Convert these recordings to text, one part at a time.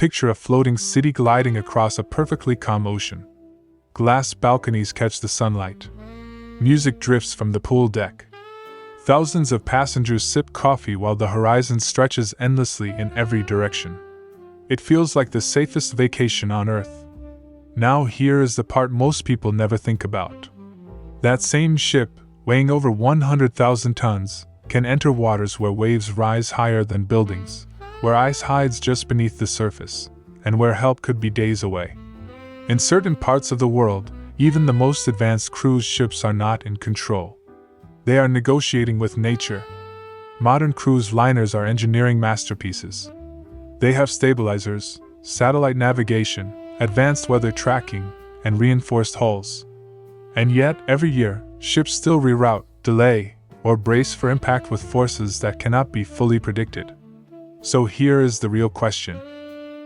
Picture a floating city gliding across a perfectly calm ocean. Glass balconies catch the sunlight. Music drifts from the pool deck. Thousands of passengers sip coffee while the horizon stretches endlessly in every direction. It feels like the safest vacation on Earth. Now here is the part most people never think about. That same ship, weighing over 100,000 tons, can enter waters where waves rise higher than buildings, where ice hides just beneath the surface, and where help could be days away. In certain parts of the world, even the most advanced cruise ships are not in control. They are negotiating with nature. Modern cruise liners are engineering masterpieces. They have stabilizers, satellite navigation, advanced weather tracking, and reinforced hulls. And yet, every year, ships still reroute, delay, or brace for impact with forces that cannot be fully predicted. So here is the real question.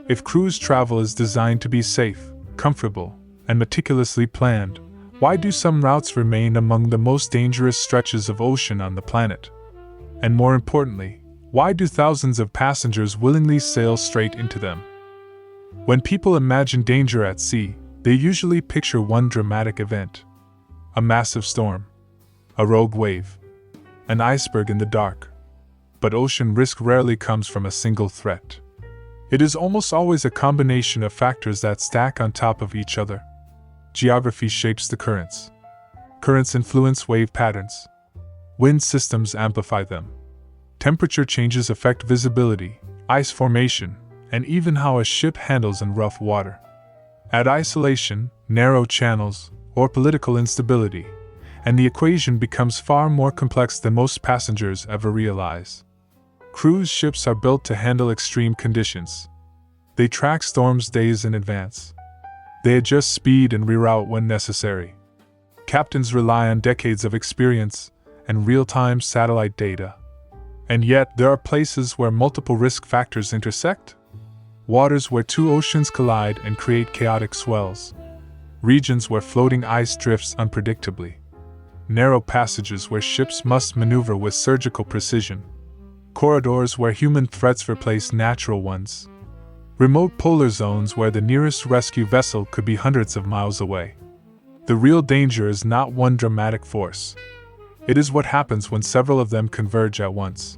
If cruise travel is designed to be safe, comfortable, and meticulously planned, why do some routes remain among the most dangerous stretches of ocean on the planet? And more importantly, why do thousands of passengers willingly sail straight into them? When people imagine danger at sea, they usually picture one dramatic event: a massive storm, a rogue wave, an iceberg in the dark. But ocean risk rarely comes from a single threat. It is almost always a combination of factors that stack on top of each other. Geography shapes the currents. Currents influence wave patterns. Wind systems amplify them. Temperature changes affect visibility, ice formation, and even how a ship handles in rough water. Add isolation, narrow channels, or political instability, and the equation becomes far more complex than most passengers ever realize. Cruise ships are built to handle extreme conditions. They track storms days in advance. They adjust speed and reroute when necessary. Captains rely on decades of experience and real-time satellite data. And yet, there are places where multiple risk factors intersect. Waters where two oceans collide and create chaotic swells. Regions where floating ice drifts unpredictably. Narrow passages where ships must maneuver with surgical precision. Corridors where human threats replace natural ones. Remote polar zones where the nearest rescue vessel could be hundreds of miles away. The real danger is not one dramatic force. It is what happens when several of them converge at once.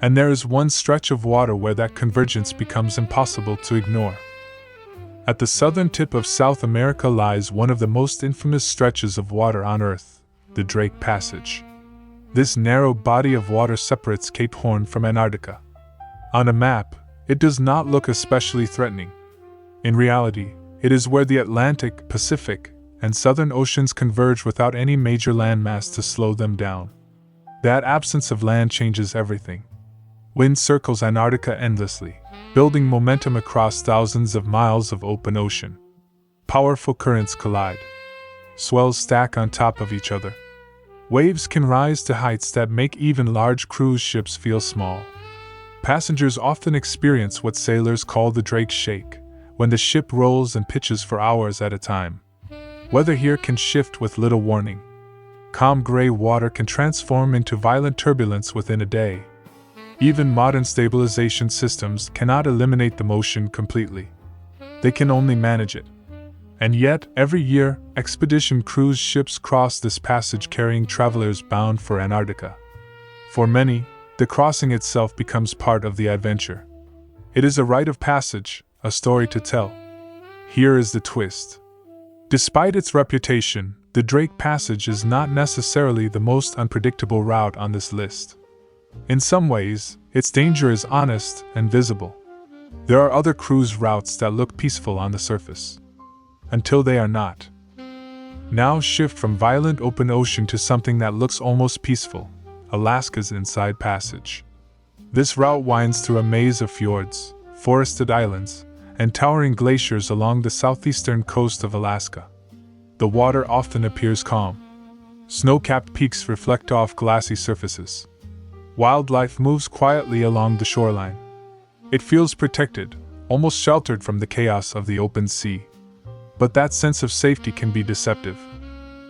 And there is one stretch of water where that convergence becomes impossible to ignore. At the southern tip of South America lies one of the most infamous stretches of water on Earth, the Drake Passage. This narrow body of water separates Cape Horn from Antarctica. On a map, it does not look especially threatening. In reality, it is where the Atlantic, Pacific, and Southern Oceans converge without any major landmass to slow them down. That absence of land changes everything. Wind circles Antarctica endlessly, building momentum across thousands of miles of open ocean. Powerful currents collide. Swells stack on top of each other. Waves can rise to heights that make even large cruise ships feel small. Passengers often experience what sailors call the Drake Shake, when the ship rolls and pitches for hours at a time. Weather here can shift with little warning. Calm gray water can transform into violent turbulence within a day. Even modern stabilization systems cannot eliminate the motion completely. They can only manage it. And yet, every year, expedition cruise ships cross this passage carrying travelers bound for Antarctica. For many, the crossing itself becomes part of the adventure. It is a rite of passage, a story to tell. Here is the twist. Despite its reputation, the Drake Passage is not necessarily the most unpredictable route on this list. In some ways, its danger is honest and visible. There are other cruise routes that look peaceful on the surface. Until they are not. Now shift from violent open ocean to something that looks almost peaceful: Alaska's Inside Passage. This route winds through a maze of fjords, forested islands, and towering glaciers along the southeastern coast of Alaska. The water often appears calm. Snow-capped peaks reflect off glassy surfaces. Wildlife moves quietly along the shoreline. It feels protected, almost sheltered from the chaos of the open sea. But that sense of safety can be deceptive.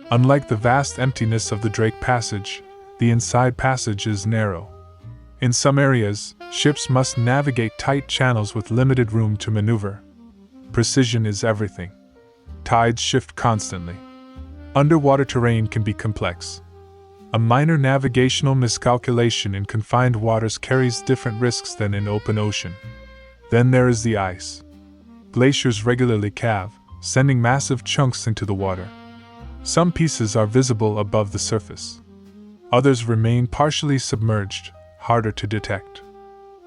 Unlike the vast emptiness of the Drake Passage, the Inside Passage is narrow. In some areas, ships must navigate tight channels with limited room to maneuver. Precision is everything. Tides shift constantly. Underwater terrain can be complex. A minor navigational miscalculation in confined waters carries different risks than in open ocean. Then there is the ice. Glaciers regularly calve, sending massive chunks into the water. Some pieces are visible above the surface. Others remain partially submerged, harder to detect.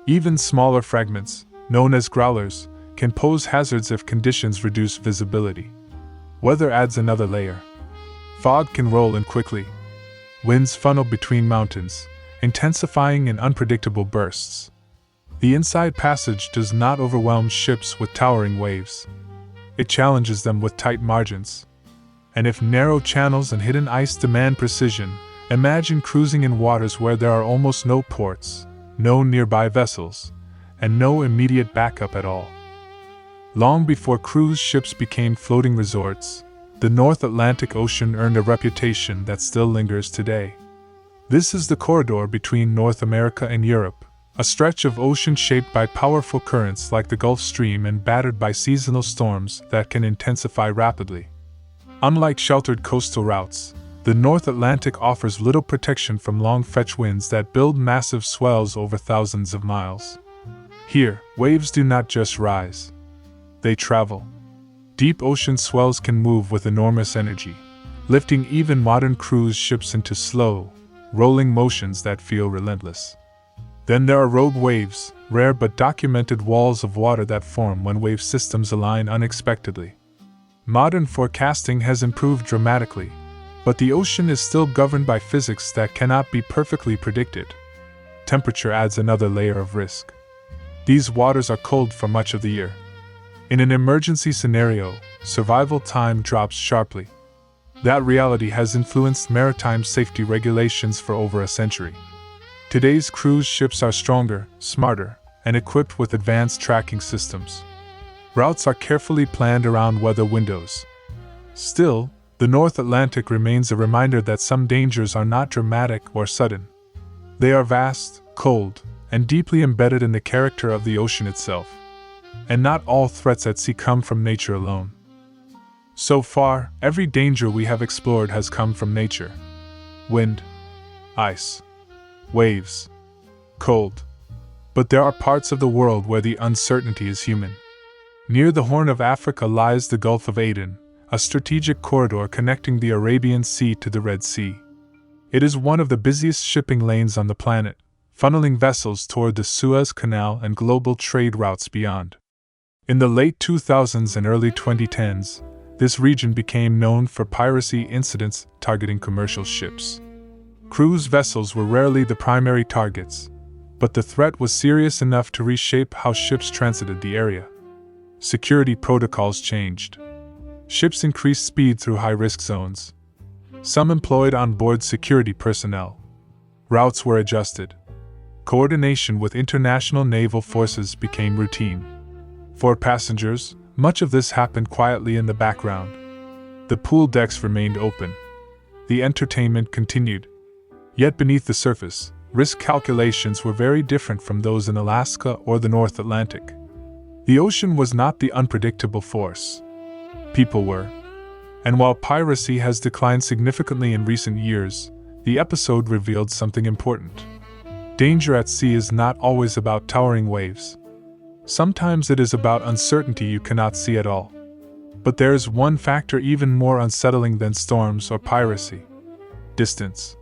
Even smaller fragments, known as growlers, can pose hazards if conditions reduce visibility. Weather adds another layer. Fog can roll in quickly. Winds funnel between mountains, intensifying in unpredictable bursts. The inside passage does not overwhelm ships with towering waves. It challenges them with tight margins. And if narrow channels and hidden ice demand precision, imagine cruising in waters where there are almost no ports, no nearby vessels, and no immediate backup at all. Long before cruise ships became floating resorts, the North Atlantic Ocean earned a reputation that still lingers today. This is the corridor between North America and Europe, a stretch of ocean shaped by powerful currents like the Gulf Stream and battered by seasonal storms that can intensify rapidly. Unlike sheltered coastal routes, the North Atlantic offers little protection from long fetch winds that build massive swells over thousands of miles. Here, waves do not just rise. They travel. Deep ocean swells can move with enormous energy, lifting even modern cruise ships into slow, rolling motions that feel relentless. Then there are rogue waves, rare but documented walls of water that form when wave systems align unexpectedly. Modern forecasting has improved dramatically, but the ocean is still governed by physics that cannot be perfectly predicted. Temperature adds another layer of risk. These waters are cold for much of the year. In an emergency scenario, survival time drops sharply. That reality has influenced maritime safety regulations for over a century. Today's cruise ships are stronger, smarter, and equipped with advanced tracking systems. Routes are carefully planned around weather windows. Still, the North Atlantic remains a reminder that some dangers are not dramatic or sudden. They are vast, cold, and deeply embedded in the character of the ocean itself. And not all threats at sea come from nature alone. So far, every danger we have explored has come from nature. Wind, ice, waves, cold. But there are parts of the world where the uncertainty is human. Near the Horn of Africa lies the Gulf of Aden, a strategic corridor connecting the Arabian Sea to the Red Sea. It is one of the busiest shipping lanes on the planet, funneling vessels toward the Suez Canal and global trade routes beyond. In the late 2000s and early 2010s, this region became known for piracy incidents targeting commercial ships. Cruise vessels were rarely the primary targets, but the threat was serious enough to reshape how ships transited the area. Security protocols changed. Ships increased speed through high-risk zones. Some employed on-board security personnel. Routes were adjusted. Coordination with international naval forces became routine. For passengers, much of this happened quietly in the background. The pool decks remained open. The entertainment continued. Yet beneath the surface, risk calculations were very different from those in Alaska or the North Atlantic. The ocean was not the unpredictable force. People were. And while piracy has declined significantly in recent years, the episode revealed something important. Danger at sea is not always about towering waves. Sometimes it is about uncertainty you cannot see at all. But there is one factor even more unsettling than storms or piracy: distance.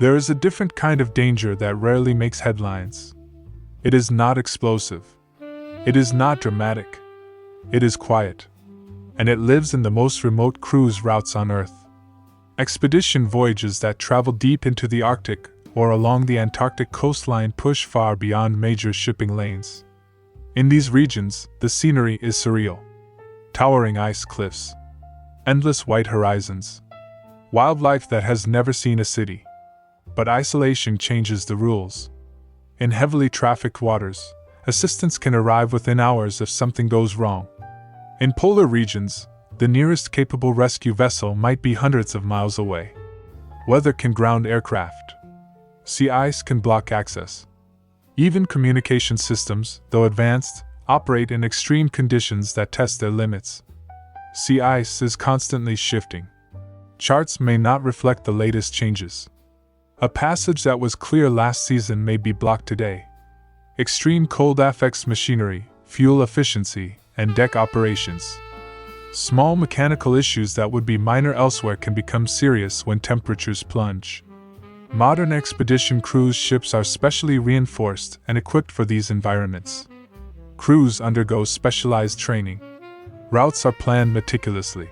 There is a different kind of danger that rarely makes headlines. It is not explosive. It is not dramatic. It is quiet. And it lives in the most remote cruise routes on Earth. Expedition voyages that travel deep into the Arctic or along the Antarctic coastline push far beyond major shipping lanes. In these regions, the scenery is surreal. Towering ice cliffs, endless white horizons, wildlife that has never seen a city. But isolation changes the rules. In heavily trafficked waters, assistance can arrive within hours if something goes wrong. In polar regions, the nearest capable rescue vessel might be hundreds of miles away. Weather can ground aircraft. Sea ice can block access. Even communication systems, though advanced, operate in extreme conditions that test their limits. Sea ice is constantly shifting. Charts may not reflect the latest changes. A passage that was clear last season may be blocked today. Extreme cold affects machinery, fuel efficiency, and deck operations. Small mechanical issues that would be minor elsewhere can become serious when temperatures plunge. Modern expedition cruise ships are specially reinforced and equipped for these environments. Crews undergo specialized training. Routes are planned meticulously.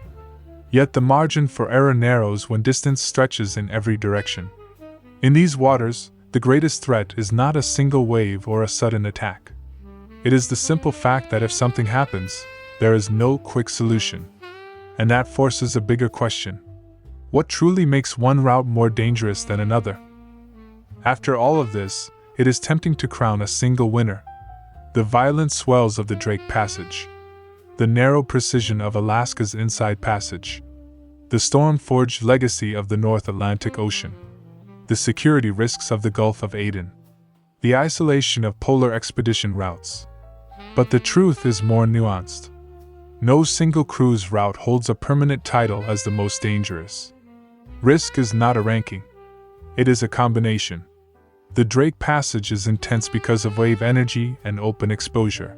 Yet the margin for error narrows when distance stretches in every direction. In these waters, the greatest threat is not a single wave or a sudden attack. It is the simple fact that if something happens, there is no quick solution. And that forces a bigger question. What truly makes one route more dangerous than another? After all of this, it is tempting to crown a single winner. The violent swells of the Drake Passage. The narrow precision of Alaska's Inside Passage. The storm-forged legacy of the North Atlantic Ocean. The security risks of the Gulf of Aden. The isolation of polar expedition routes. But the truth is more nuanced. No single cruise route holds a permanent title as the most dangerous. Risk is not a ranking. It is a combination. The Drake Passage is intense because of wave energy and open exposure.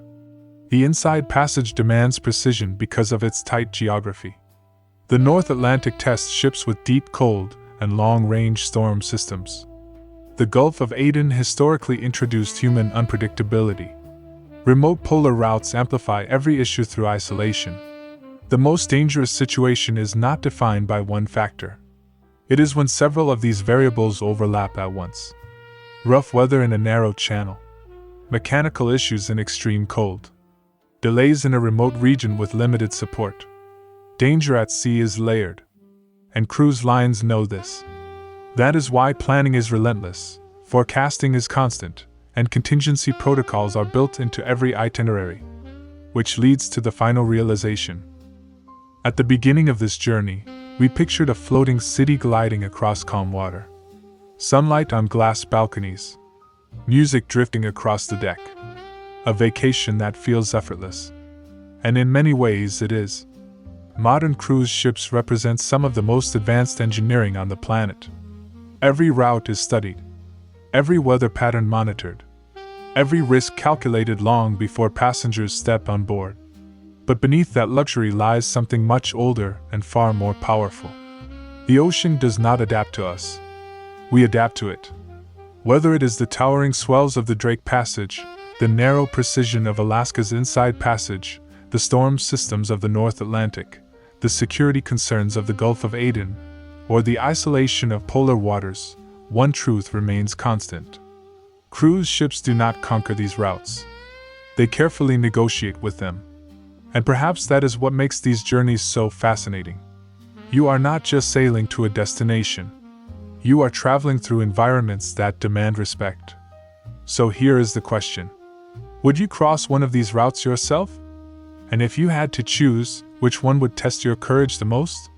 The Inside Passage demands precision because of its tight geography. The North Atlantic tests ships with deep cold and long-range storm systems. The Gulf of Aden historically introduced human unpredictability. Remote polar routes amplify every issue through isolation. The most dangerous situation is not defined by one factor. It is when several of these variables overlap at once. Rough weather in a narrow channel. Mechanical issues in extreme cold. Delays in a remote region with limited support. Danger at sea is layered. And cruise lines know this. That is why planning is relentless, forecasting is constant, and contingency protocols are built into every itinerary, which leads to the final realization. At the beginning of this journey, we pictured a floating city gliding across calm water. Sunlight on glass balconies. Music drifting across the deck. A vacation that feels effortless. And in many ways it is. Modern cruise ships represent some of the most advanced engineering on the planet. Every route is studied. Every weather pattern monitored. Every risk calculated long before passengers step on board. But beneath that luxury lies something much older and far more powerful. The ocean does not adapt to us. We adapt to it. Whether it is the towering swells of the Drake Passage, the narrow precision of Alaska's Inside Passage, the storm systems of the North Atlantic, the security concerns of the Gulf of Aden, or the isolation of polar waters, one truth remains constant. Cruise ships do not conquer these routes. They carefully negotiate with them. And perhaps that is what makes these journeys so fascinating. You are not just sailing to a destination. You are traveling through environments that demand respect. So here is the question. Would you cross one of these routes yourself? And if you had to choose, which one would test your courage the most?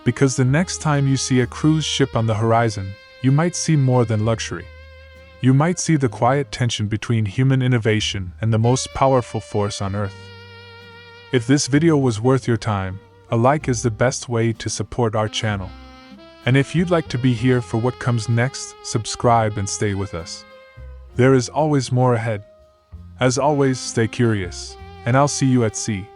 Because the next time you see a cruise ship on the horizon, you might see more than luxury. You might see the quiet tension between human innovation and the most powerful force on Earth. If this video was worth your time, a like is the best way to support our channel. And if you'd like to be here for what comes next, subscribe and stay with us. There is always more ahead. As always, stay curious, and I'll see you at sea.